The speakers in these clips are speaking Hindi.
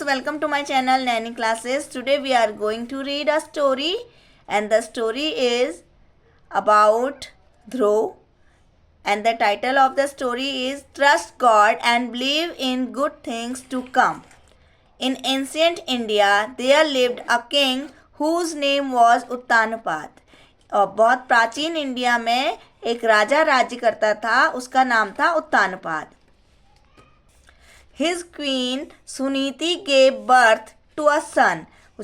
welcome to my channel Nanny Classes. Today we are going to read a story and the story is about Dhruv and the title of the story is Trust God and Believe in Good Things to Come. In ancient India there lived a king whose name was Uttanpad. और बहुत प्राचीन इंडिया में एक राजा राज्य करता था, उसका नाम था Uttanpad. His queen Suniti gave birth to a son.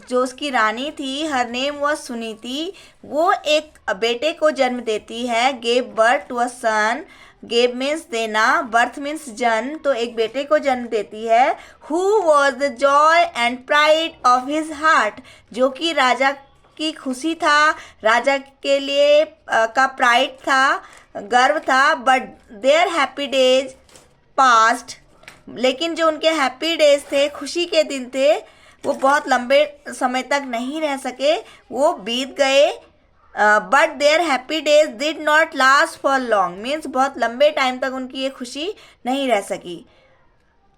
जो उसकी रानी थी, her name was सुनीति, वो एक बेटे को जन्म देती है. gave birth to a son. gave means देना, birth means जन्म, तो एक बेटे को जन्म देती है. who was the joy and pride of his heart. जो कि राजा की खुशी था, राजा के लिए का प्राइड था, गर्व था. but their happy days passed. लेकिन जो उनके हैप्पी डेज थे, खुशी के दिन थे, वो बहुत लंबे समय तक नहीं रह सके, वो बीत गए. But their happy days did not last for long means बहुत लंबे टाइम तक उनकी ये खुशी नहीं रह सकी.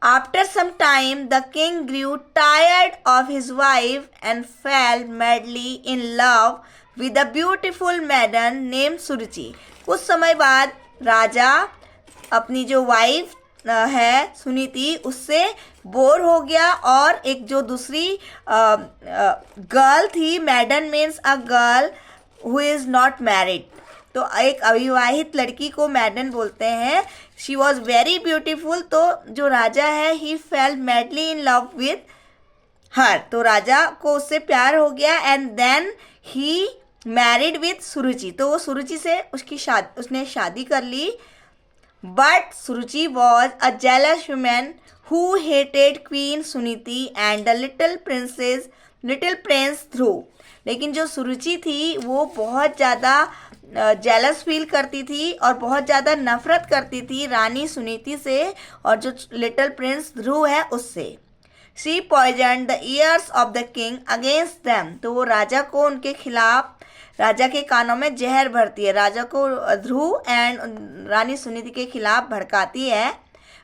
After some time the king grew tired of his wife and fell madly in love with a beautiful maiden name Suruchi. कुछ समय बाद राजा अपनी जो वाइफ है सुनीति, उससे बोर हो गया और एक जो दूसरी गर्ल थी, maiden means a girl who is not married, तो एक अविवाहित लड़की को मैडन बोलते हैं. She was very beautiful. तो जो राजा है, he fell madly in love with her, तो राजा को उससे प्यार हो गया. And then he married with Suruchi, तो वो सुरुचि से उसने शादी कर ली. But Suruchi was a jealous woman who hated Queen Suniti and the little prince Dhruv. लेकिन जो सुरुचि थी वो बहुत ज़्यादा जेलस फील करती थी और बहुत ज़्यादा नफरत करती थी रानी सुनीति से और जो लिटिल प्रिंस ध्रुव है उससे. She poisoned the ears of the king against them. तो वो राजा को उनके खिलाफ, राजा के कानों में जहर भरती है, राजा को ध्रुव एंड रानी सुनीति के खिलाफ भड़काती है.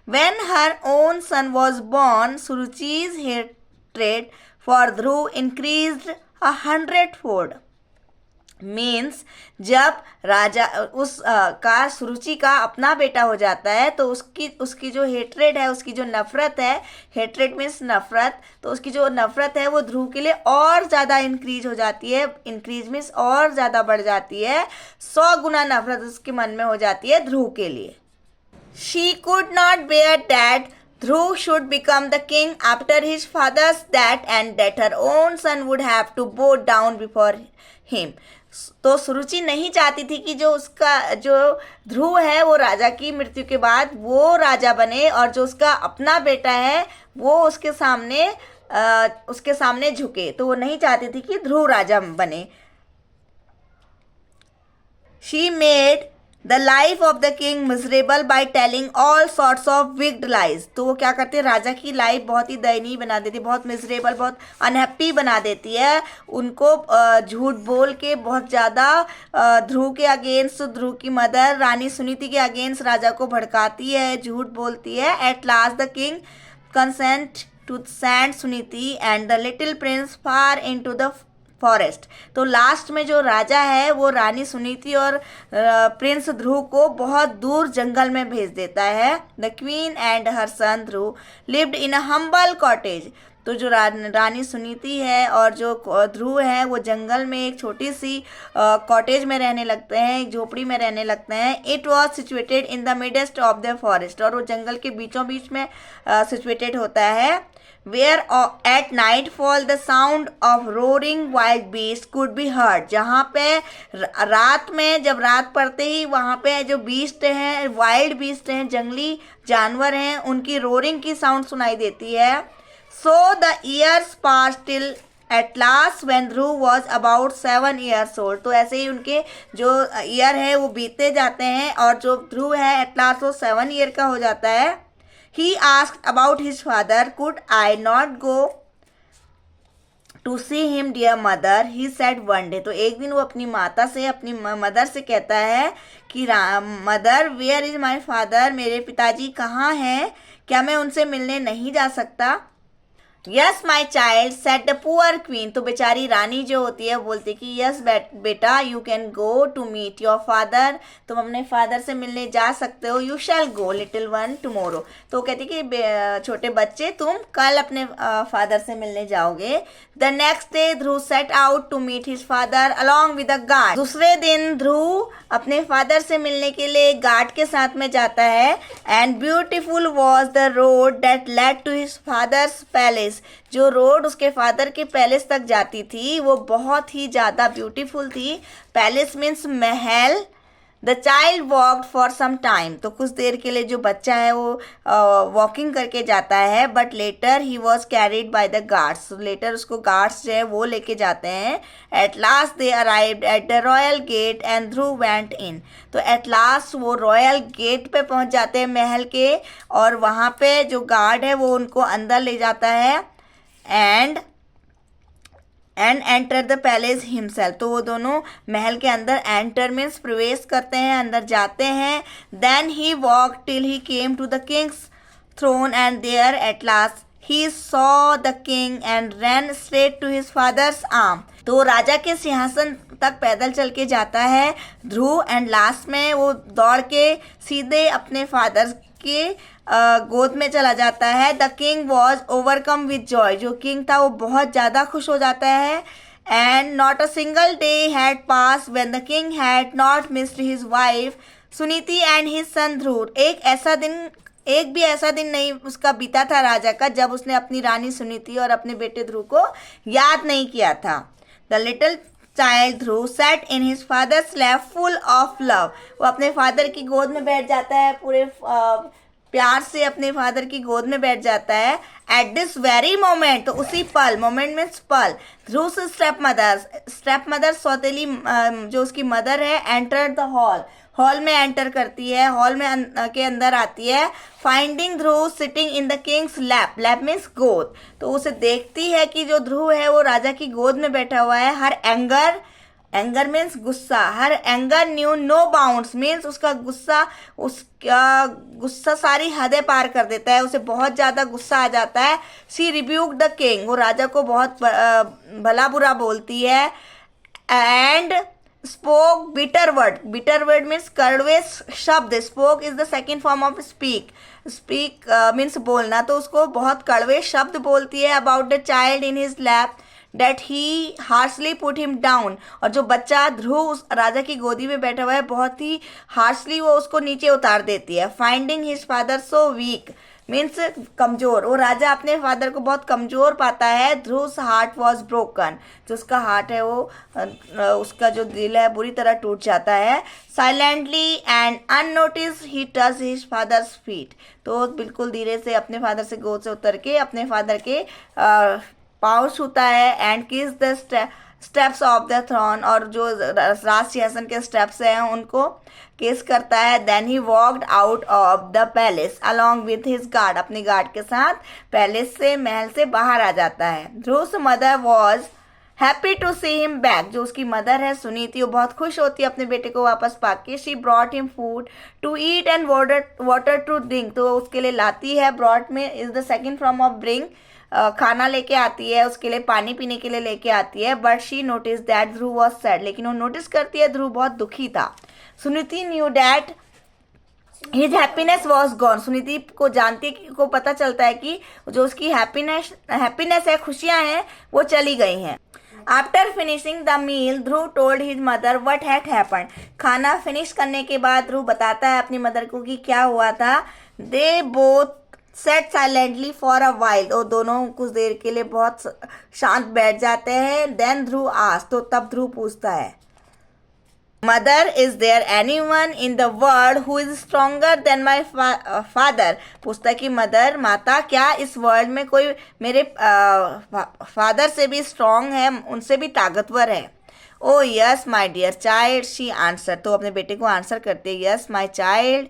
When her own son was born, Suruchi's hatred for Dhruv increased 100-fold. Means जब राजा का सुरुचि का अपना बेटा हो जाता है तो उसकी जो हेट्रेड है, उसकी जो नफ़रत है, हेट्रेड मीन्स नफ़रत, तो उसकी जो नफ़रत है वो ध्रुव के लिए और ज़्यादा इंक्रीज हो जाती है. इंक्रीज मीन्स और ज़्यादा बढ़ जाती है. 100 गुना नफ़रत उसके मन में हो जाती है ध्रुव के लिए. She could not bear that Dhruv should become the king after his father's death and that her own son would have to bow down before him. तो सुरुचि नहीं चाहती थी कि जो ध्रुव है वो राजा की मृत्यु के बाद वो राजा बने और जो उसका अपना बेटा है वो उसके सामने झुके, तो वो नहीं चाहती थी कि ध्रुव राजा बने. She made the life of the king miserable by telling all sorts of wicked lies. तो वो क्या करते हैं, राजा की लाइफ बहुत ही दयनीय बना देती है, बहुत मिजरेबल, बहुत अनहैप्पी बना देती है. उनको झूठ बोल के बहुत ज़्यादा ध्रुव के अगेंस्ट, ध्रुव की मदर रानी सुनीति के अगेंस्ट राजा को भड़काती है, झूठ बोलती है. At last the king consent to send Suniti and the little prince far into the forest. तो लास्ट में जो राजा है वो रानी सुनीति और प्रिंस ध्रुव को बहुत दूर जंगल में भेज देता है. The queen and her son Dhruv lived in a humble cottage. तो जो रानी सुनीति है और जो ध्रुव है वो जंगल में एक छोटी सी कॉटेज में रहने लगते हैं, एक झोपड़ी में रहने लगते हैं. It was situated in the midst of the forest, और वो जंगल के बीचों बीच में सिचुएटेड होता है. Where at nightfall the sound of roaring wild beasts could be heard. जहाँ पे रात में, जब रात पड़ते ही वहाँ पे जो बीस्ट हैं, वाइल्ड बीस्ट हैं, जंगली जानवर हैं, उनकी रोरिंग की साउंड सुनाई देती है. So the years passed till at last when Dhruv was about 7 years old. तो ऐसे ही उनके जो ईयर है वो बीतते जाते हैं और जो ध्रुव है एट लास्ट वो 7 ईयर का हो जाता है. He asked about his father. Could I not go to see him, dear mother? He said one day. तो एक दिन वो अपनी माता से, अपनी मदर से कहता है कि mother, where is my father? मेरे पिताजी कहाँ हैं? क्या मैं उनसे मिलने नहीं जा सकता? Yes my child set the poor queen. तो बेचारी रानी जो होती है बोलती कि यस बेटा you can go to meet your father. तुम अपने फादर से मिलने जा सकते हो। You shall go little one tomorrow. तो वो कहती कि छोटे बच्चे तुम कल अपने फादर से मिलने जाओगे। The next day Dhruv set out to meet his father along with a guard. दूसरे दिन ध्रुव अपने फादर से मिलने के लिए गार्ड के साथ में जाता है। And beautiful was the road that led to his father's palace. जो रोड उसके फादर के पैलेस तक जाती थी वो बहुत ही ज़्यादा ब्यूटीफुल थी। पैलेस मीन्स महल। The child walked for some time. तो कुछ देर के लिए जो बच्चा है वो वॉकिंग करके जाता है। But later he was carried by the guards. Later उसको गार्ड्स जो है वो लेके जाते हैं। At last they arrived at the royal gate and Dhruv went in. तो एट लास्ट वो रॉयल गेट पे पहुंच जाते हैं महल के, और वहाँ पे जो गार्ड है वो उनको अंदर ले जाता है। And enter the palace himself. तो वो दोनों महल के अंदर एंटर मीन्स प्रवेश करते हैं, अंदर जाते हैं। Then he walk till he came to the king's throne and there at last he saw the king and ran straight to his father's arm. तो राजा के सिंहासन तक पैदल चल के जाता है ध्रुव, एंड लास्ट में वो दौड़ के सीधे अपने फादर के गोद में चला जाता है। The king was overcome with joy. जो किंग था वो बहुत ज़्यादा खुश हो जाता है। And not a single day had passed when the king had not missed his wife Suniti and his son Dhruv. एक भी ऐसा दिन नहीं उसका बीता था राजा का जब उसने अपनी रानी सुनीति और अपने बेटे ध्रुव को याद नहीं किया था। The little child Dhruv sat in his father's lap full of love. वो अपने फादर की गोद में बैठ जाता है, पूरे प्यार से अपने फादर की गोद में बैठ जाता है। एट दिस वेरी मोमेंट, तो उसी पल, मोमेंट मीन्स पल, ध्रुव स्टेप मदर सौतेली जो उसकी मदर है एंटर द हॉल में एंटर करती है, हॉल में के अंदर आती है। Finding Dhruv sitting in the Kings lap means गोद। तो उसे देखती है कि जो ध्रुव है वो राजा की गोद में बैठा हुआ है। हर एंगर मीन्स गुस्सा, her anger knew no bounds means उसका गुस्सा सारी हदें पार कर देता है, उसे बहुत ज़्यादा गुस्सा आ जाता है। सी रिब्यूक द किंग, वो राजा को बहुत भला बुरा बोलती है। And spoke bitter word means कड़वे शब्द। Spoke is the second form of speak means बोलना। तो उसको बहुत कड़वे शब्द बोलती है about the child in his lap that he harshly put him down. और जो बच्चा ध्रुव उस राजा की गोदी में बैठा हुआ है बहुत ही हार्शली वो उसको नीचे उतार देती है। Finding his father so weak means कमज़ोर। वो राजा अपने फादर को बहुत कमज़ोर पाता है। ध्रुव हार्ट वॉज ब्रोकन, जो उसका हार्ट है वो उसका जो दिल है बुरी तरह टूट जाता है। Silently and unnoticed he touch his father's feet. तो बिल्कुल धीरे से अपने फादर से गोद से उतर के अपने फादर के पाँव छूता है। And kiss the steps of the throne, और जो राज सिंहासन के स्टेप्स हैं उनको किस करता है। Then he walked out of the palace along with his guard. अपने गार्ड के साथ पैलेस से, महल से बाहर आ जाता है। Dhruv's mother was happy to see him back. जो उसकी मदर है सुनीति, वो बहुत खुश होती है अपने बेटे को वापस पाके। She brought him food to eat and water to drink. तो उसके लिए लाती है, ब्रॉट में is the second form of bring, खाना लेके आती है, उसके लिए पानी पीने के लिए लेके आती है। But she notice that Dhruv was sad. लेकिन वो नोटिस करती है ध्रुव बहुत दुखी था। Suniti knew that his happiness was gone. Suniti को को पता चलता है कि जो उसकी हैप्पीनेस है, खुशियां हैं, वो चली गई हैं। After finishing the meal Dhruv told his mother what had happened. खाना फिनिश करने के बाद ध्रुव बताता है अपनी मदर को कि क्या हुआ था। They both set silently for a while. तो दोनों कुछ देर के लिए बहुत शांत बैठ जाते हैं। देन ध्रुव आस्क्ड, तो तब ध्रुव पूछता है, mother is there anyone in the world who is stronger than my father. पूछता है कि मदर, माता, क्या इस वर्ल्ड में कोई मेरे फादर से भी स्ट्रॉन्ग है, उनसे भी ताकतवर है। Oh yes my dear child, she answer. तो अपने बेटे को आंसर करते हैं, yes my child,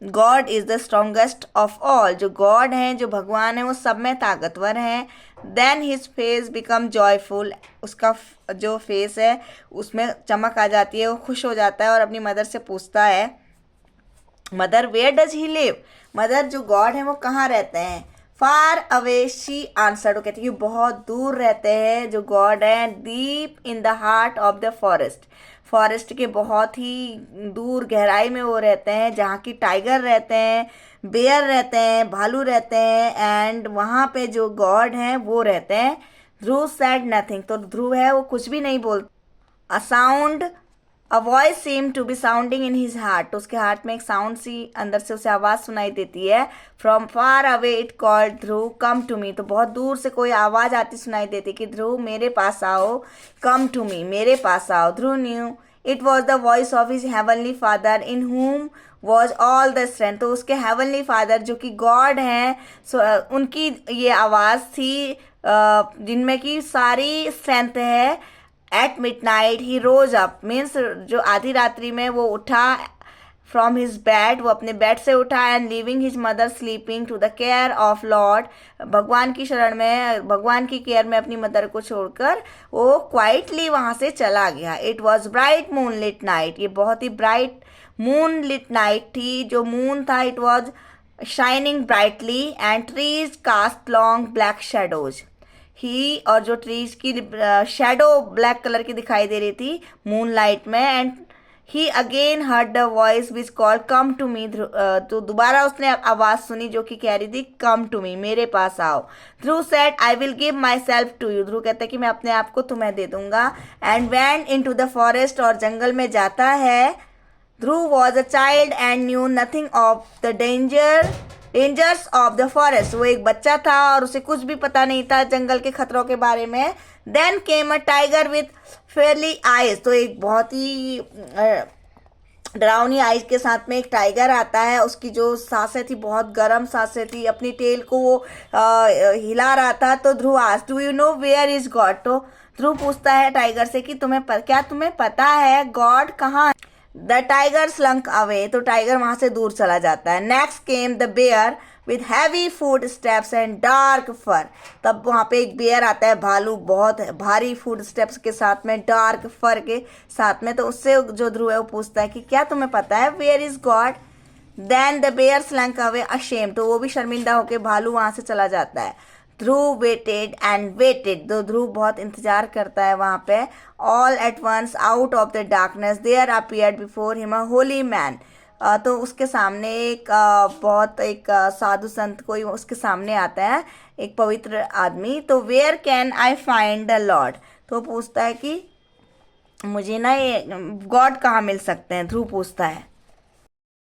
God is the strongest of all. जो गॉड हैं, जो भगवान हैं, वो सब में ताकतवर हैं। Then his face become joyful. उसका जो फेस है उसमें चमक आ जाती है, वो खुश हो जाता है और अपनी मदर से पूछता है, mother where does he live. Mother, जो गॉड है वो कहाँ रहते हैं। फार अवे शी आंसर्ड, वो कहती है कि बहुत दूर रहते हैं जो गॉड हैं, deep in the heart of the forest, forest के बहुत ही दूर गहराई में वो रहते हैं जहाँ की टाइगर रहते हैं, बेयर रहते हैं, भालू रहते हैं, एंड वहाँ पे जो गॉड हैं वो रहते हैं। ध्रुव सैड नथिंग, तो ध्रुव है वो कुछ भी नहीं बोल। A sound, a voice seem to be sounding in his heart, तो उसके हार्ट में एक साउंड सी अंदर से उसे आवाज़ सुनाई देती है। From far away it called Dhruv come to me, तो बहुत दूर से कोई आवाज़ आती सुनाई देती कि ध्रुव मेरे पास आओ, कम टू मी, मेरे पास आओ। Dhruv knew it was the voice of his heavenly father in whom was all the strength, तो उसके हेवनली फादर जो कि गॉड हैं, उनकी ये आवाज़ थी जिनमें की सारी स्ट्रेंथ है। एट मिडनाइट ही रोज अप, मीन्स जो आधी रात्रि में वो उठा, फ्रॉम हिज बेड, वो अपने बेड से उठा, and leaving his mother sleeping to the care of lord, भगवान की शरण में, भगवान की केयर में अपनी मदर को छोड़कर वो क्वाइटली वहाँ से चला गया। It was bright moonlit night, ये बहुत ही ब्राइट मून लिट नाइट थी, जो मून था it was shining brightly, and trees cast long black shadows, ही, और जो ट्रीज की शेडो ब्लैक कलर की दिखाई दे रही थी मून लाइट में, and he again heard the voice which called come to me, तो दोबारा उसने आवाज़ सुनी जो कि कह रही थी कम टू मी, मेरे पास आओ। Dhruv said I will give myself to you, Dhruv कहता है कि मैं अपने आप को तुम्हें दे दूंगा। And went into the forest, और जंगल में जाता है। Dhruv was a child and knew nothing of the dangers of the forest, वो एक बच्चा था और उसे कुछ भी पता नहीं था जंगल के खतरों के बारे में। Then came a tiger with fairly eyes, तो एक बहुत ही डरावनी आइज के साथ में एक टाइगर आता है, उसकी जो सांसें थी बहुत गर्म सांसें थी, अपनी टेल को वो हिला रहा था। तो Dhruv asked do you know where is God, तो ध्रुव पूछता है टाइगर से कि क्या तुम्हें पता है गॉड कहाँ है। द टाइगर स्लंक अवे, तो टाइगर वहां से दूर चला जाता है। Next came the bear with heavy footsteps and dark fur, तब वहाँ पे एक बेयर आता है, भालू, बहुत भारी फूड स्टेप्स के साथ में, डार्क फर के साथ में। तो उससे जो ध्रुव है वो पूछता है कि क्या तुम्हें पता है where is God. Then the bear slunk away ashamed, तो वो भी शर्मिंदा होकर भालू वहाँ से चला जाता है। ध्रुव वेटेड एंड वेटेड, तो ध्रुव बहुत इंतजार करता है वहाँ पे। All at once out of the darkness there appeared before him a holy man, तो उसके सामने एक बहुत एक साधु संत कोई उसके सामने आता है, एक पवित्र आदमी। तो where can I find the lord, तो पूछता है कि मुझे ना ये गॉड कहाँ मिल सकते हैं, ध्रुव पूछता है।